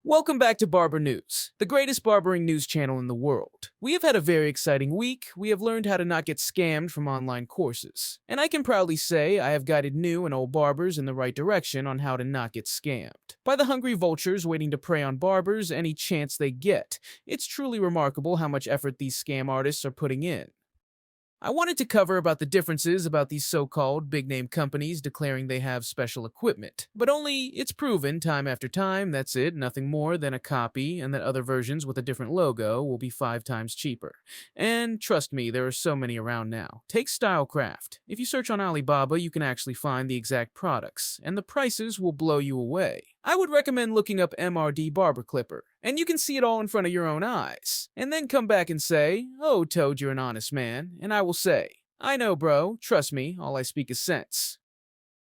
Welcome back to Barber News, the greatest barbering news channel in the world. We have had a very exciting week. We have learned how to not get scammed from online courses. And I can proudly say I have guided new and old barbers in the right direction on how to not get scammed by the hungry vultures waiting to prey on barbers any chance they get. It's truly remarkable how much effort these scam artists are putting in. I wanted to cover about the differences about these so-called big-name companies declaring they have special equipment, but only it's proven time after time that's it, nothing more than a copy, and that other versions with a different logo will be 5 times cheaper. And trust me, there are so many around now. Take Stylecraft. If you search on Alibaba, you can actually find the exact products, and the prices will blow you away. I would recommend looking up MRD Barber Clipper, and you can see it all in front of your own eyes, and then come back and say, "Oh, Toad, you're an honest man," and I will say, "I know, bro, trust me, all I speak is sense."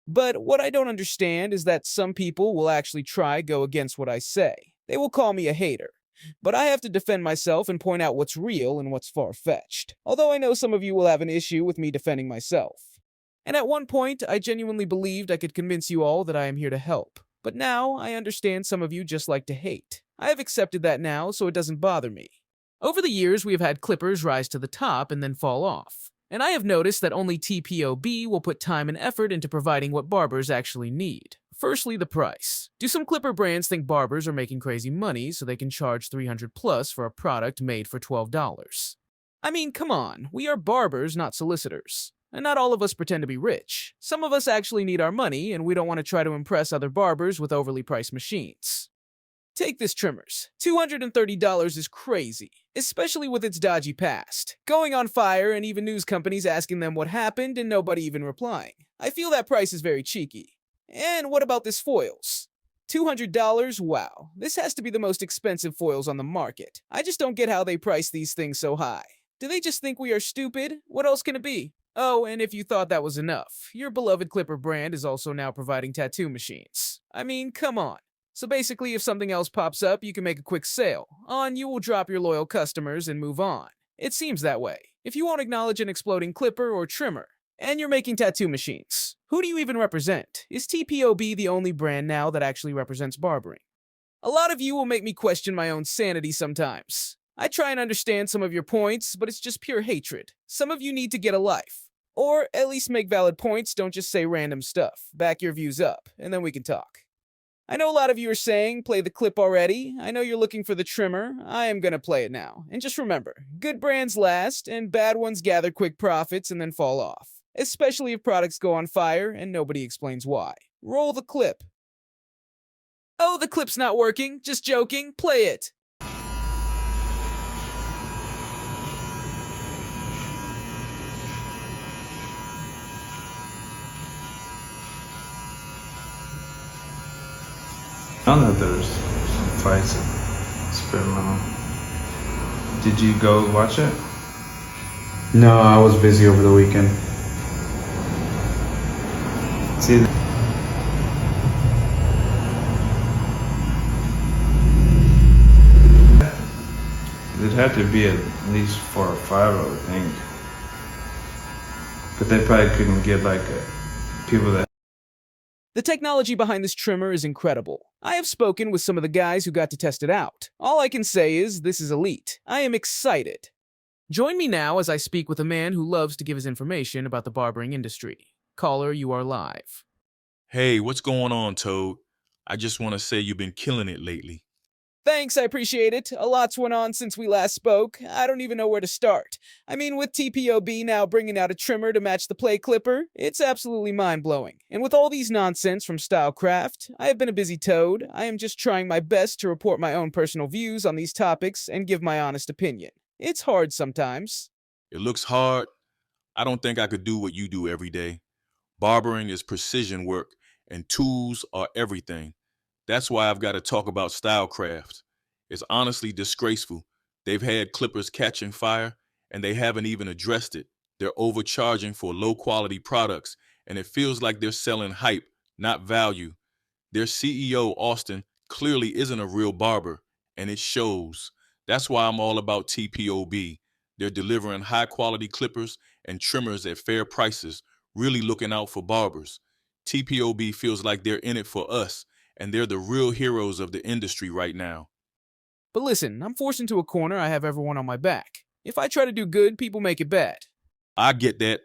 But what I don't understand is that some people will actually try go against what I say. They will call me a hater. But I have to defend myself and point out what's real and what's far-fetched, although I know some of you will have an issue with me defending myself. And at one point, I genuinely believed I could convince you all that I am here to help. But now, I understand some of you just like to hate. I have accepted that now, so it doesn't bother me. Over the years, we have had clippers rise to the top and then fall off. And I have noticed that only TPOB will put time and effort into providing what barbers actually need. Firstly, the price. Do some clipper brands think barbers are making crazy money so they can charge $300 plus for a product made for $12? I mean, come on, we are barbers, not solicitors. And not all of us pretend to be rich. Some of us actually need our money, and we don't want to try to impress other barbers with overly priced machines. Take this trimmers. $230 is crazy, especially with its dodgy past. Going on fire and even news companies asking them what happened and nobody even replying. I feel that price is very cheeky. And what about this foils? $200? Wow, this has to be the most expensive foils on the market. I just don't get how they price these things so high. Do they just think we are stupid? What else can it be? Oh, and if you thought that was enough, your beloved Clipper brand is also now providing tattoo machines. I mean, come on. So basically, if something else pops up, you can make a quick sale. On you will drop your loyal customers and move on. It seems that way. If you won't acknowledge an exploding clipper or trimmer, and you're making tattoo machines, who do you even represent? Is TPOB the only brand now that actually represents barbering? A lot of you will make me question my own sanity sometimes. I try and understand some of your points, but it's just pure hatred. Some of you need to get a life. Or at least make valid points, don't just say random stuff. Back your views up, and then we can talk. I know a lot of you are saying, play the clip already. I know you're looking for the trimmer. I am gonna play it now. And just remember, good brands last, and bad ones gather quick profits and then fall off. Especially if products go on fire and nobody explains why. Roll the clip. Oh, the clip's not working. Just joking. Play it. I know there's some fights experimental. Did you go watch it? No, I was busy over the weekend. See, it'd have to be at least 4 or 5, I would think. But they probably couldn't get people that. The technology behind this trimmer is incredible. I have spoken with some of the guys who got to test it out. All I can say is this is elite. I am excited. Join me now as I speak with a man who loves to give his information about the barbering industry. Caller, you are live. Hey, what's going on, Toad? I just want to say you've been killing it lately. Thanks, I appreciate it. A lot's went on since we last spoke. I don't even know where to start. I mean, with TPOB now bringing out a trimmer to match the play clipper, it's absolutely mind-blowing. And with all these nonsense from Stylecraft, I have been a busy toad. I am just trying my best to report my own personal views on these topics and give my honest opinion. It's hard sometimes. It looks hard. I don't think I could do what you do every day. Barbering is precision work, and tools are everything. That's why I've got to talk about Stylecraft. It's honestly disgraceful. They've had clippers catching fire, and they haven't even addressed it. They're overcharging for low-quality products, and it feels like they're selling hype, not value. Their CEO, Austin, clearly isn't a real barber, and it shows. That's why I'm all about TPOB. They're delivering high-quality clippers and trimmers at fair prices, really looking out for barbers. TPOB feels like they're in it for us, and they're the real heroes of the industry right now. But listen, I'm forced into a corner, I have everyone on my back. If I try to do good, people make it bad. I get that.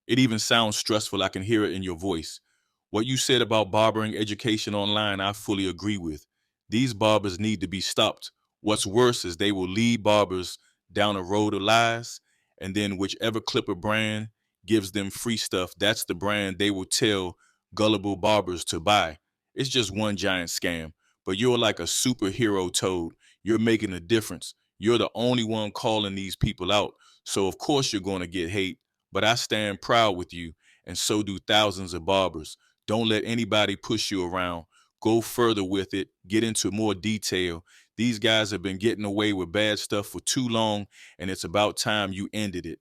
It even sounds stressful. I can hear it in your voice. What you said about barbering education online, I fully agree with. These barbers need to be stopped. What's worse is they will lead barbers down a road of lies, and then whichever clipper brand gives them free stuff, that's the brand they will tell gullible barbers to buy. It's just one giant scam. But you're like a superhero, Toad. You're making a difference. You're the only one calling these people out. So of course you're going to get hate, but I stand proud with you, and so do thousands of barbers. Don't let anybody push you around. Go further with it. Get into more detail. These guys have been getting away with bad stuff for too long, and it's about time you ended it.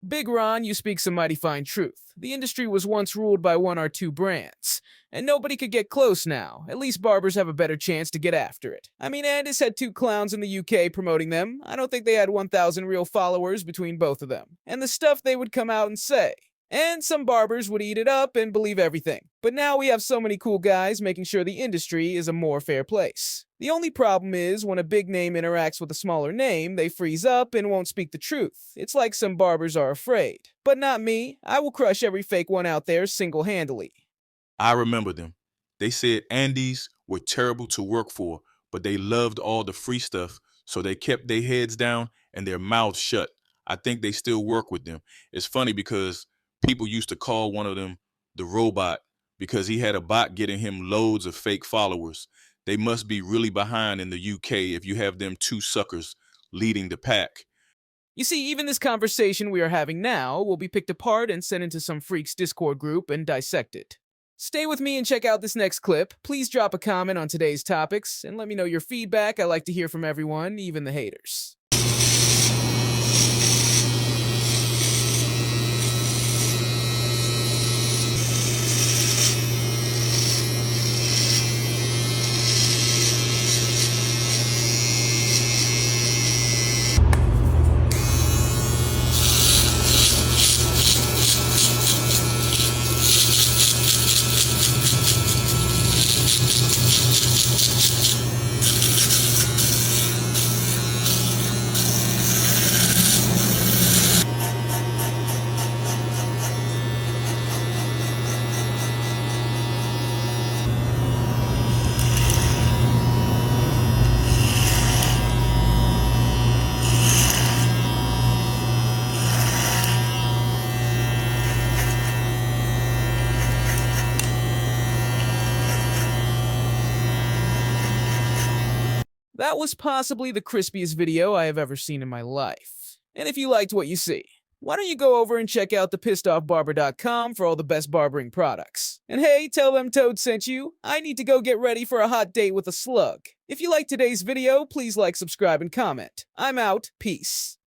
Big Ron, you speak some mighty fine truth. The industry was once ruled by one or two brands, and nobody could get close now. At least barbers have a better chance to get after it. I mean, Andis had 2 clowns in the UK promoting them. I don't think they had 1,000 real followers between both of them. And the stuff they would come out and say. And some barbers would eat it up and believe everything. But now we have so many cool guys making sure the industry is a more fair place. The only problem is when a big name interacts with a smaller name, they freeze up and won't speak the truth. It's like some barbers are afraid. But not me. I will crush every fake one out there single-handedly. I remember them. They said Andes were terrible to work for, but they loved all the free stuff, so they kept their heads down and their mouths shut. I think they still work with them. It's funny because people used to call one of them the robot because he had a bot getting him loads of fake followers. They must be really behind in the UK if you have them 2 suckers leading the pack. You see, even this conversation we are having now will be picked apart and sent into some freak's Discord group and dissected. Stay with me and check out this next clip. Please drop a comment on today's topics and let me know your feedback. I like to hear from everyone, even the haters. That was possibly the crispiest video I have ever seen in my life. And if you liked what you see, why don't you go over and check out thepissedoffbarber.com for all the best barbering products. And hey, tell them Toad sent you. I need to go get ready for a hot date with a slug. If you liked today's video, please like, subscribe, and comment. I'm out. Peace.